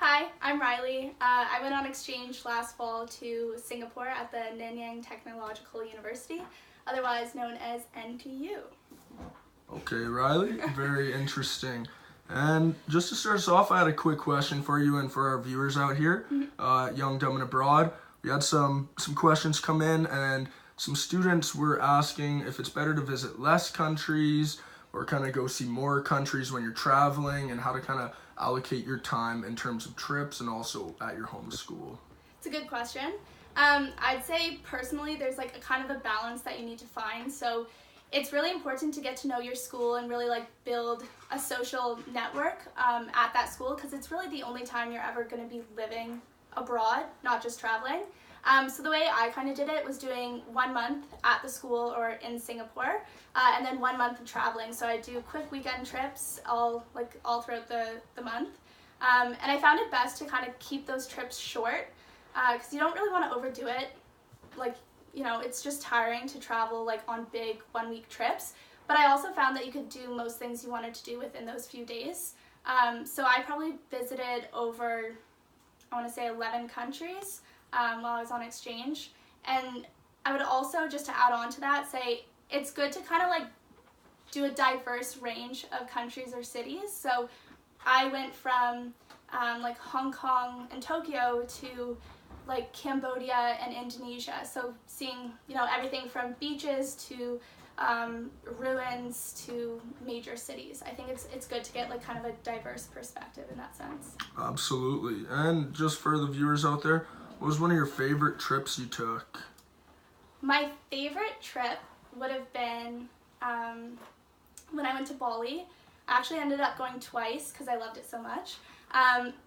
Hi, I'm Rylee. I went on exchange last fall to Singapore at the Nanyang Technological University, otherwise known as NTU. Okay, Rylee, very interesting. And just to start us off, I had a quick question for you and for our viewers out here, Young, Dumb, and Abroad. We had some questions come in, and some students were asking if it's better to visit less countries or kind of go see more countries when you're traveling, and how to kind of allocate your time in terms of trips and also at your home school. It's a good question. I'd say personally there's like a kind of a balance that you need to find. So it's really important to get to know your school and really like build a social network at that school, because it's really the only time you're ever going to be living abroad, not just traveling. So the way I kind of did it was doing 1 month at the school or in Singapore, and then 1 month of traveling. So I do quick weekend trips all throughout the month. And I found it best to kind of keep those trips short, because you don't really want to overdo it. Like, you know, it's just tiring to travel like on big 1 week trips. But I also found that you could do most things you wanted to do within those few days. So I probably visited over, I want to say 11 countries while I was on exchange. And I would also, just to add on to that, say it's good to kind of like do a diverse range of countries or cities. So I went from like Hong Kong and Tokyo to like Cambodia and Indonesia. So seeing, you know, everything from beaches to ruins to major cities. I think it's good to get like kind of a diverse perspective in that sense. Absolutely. And just for the viewers out there, what was one of your favorite trips you took? My favorite trip would have been when I went to Bali. I actually ended up going twice because I loved it so much.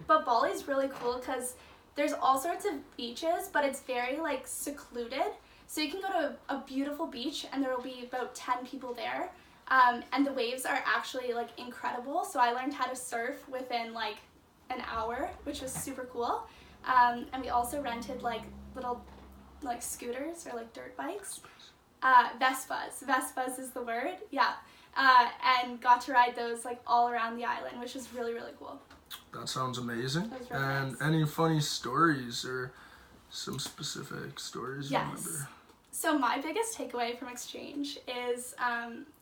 But Bali is really cool because there's all sorts of beaches, but it's very like secluded. So you can go to a beautiful beach and there will be about 10 people there. And the waves are actually like incredible. So I learned how to surf within like an hour, which was super cool. And we also rented like little like scooters or like dirt bikes. Vespas is the word, yeah. And got to ride those like all around the island, which was really, really cool. That sounds amazing. That was really and nice. Any funny stories or some specific stories you remember? So my biggest takeaway from exchange is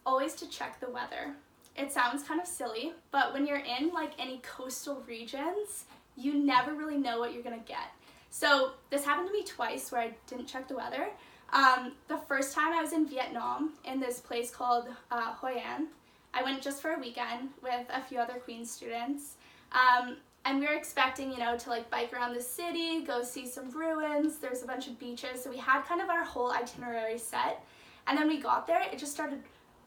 always to check the weather. It sounds kind of silly, but when you're in like any coastal regions, you never really know what you're gonna get. So this happened to me twice where I didn't check the weather. The first time I was in Vietnam in this place called Hoi An. I went just for a weekend with a few other Queen's students. And we were expecting, you know, to like bike around the city, go see some ruins. There's a bunch of beaches. So we had kind of our whole itinerary set. And then we got there, it just started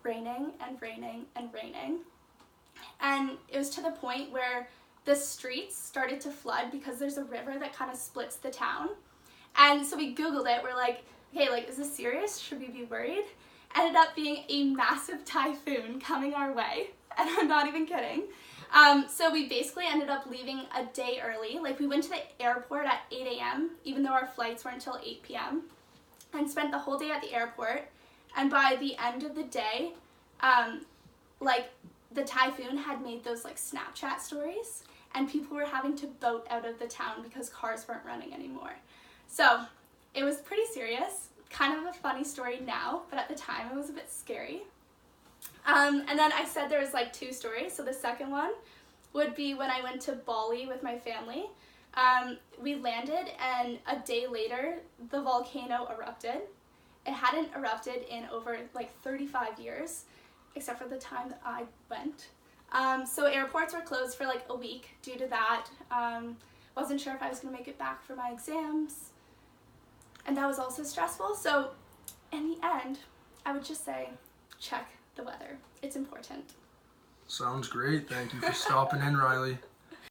raining and raining and raining. And it was to the point where the streets started to flood because there's a river that kind of splits the town. And so we Googled it. We're like, okay, like, is this serious? Should we be worried? Ended up being a massive typhoon coming our way. And I'm not even kidding. So we basically ended up leaving a day early. Like, we went to the airport at 8 a.m., even though our flights weren't until 8 p.m., and spent the whole day at the airport. And by the end of the day, like, the typhoon had made those, like, Snapchat stories, and people were having to boat out of the town because cars weren't running anymore. So it was pretty serious, kind of a funny story now, but at the time it was a bit scary. And then I said there was like 2 stories. So the second one would be when I went to Bali with my family. We landed, and a day later, the volcano erupted. It hadn't erupted in over like 35 years, except for the time that I went. So airports were closed for like a week due to that. Wasn't sure if I was going to make it back for my exams. And that was also stressful. So in the end, I would just say, check the weather. It's important. Sounds great. Thank you for stopping in, Rylee.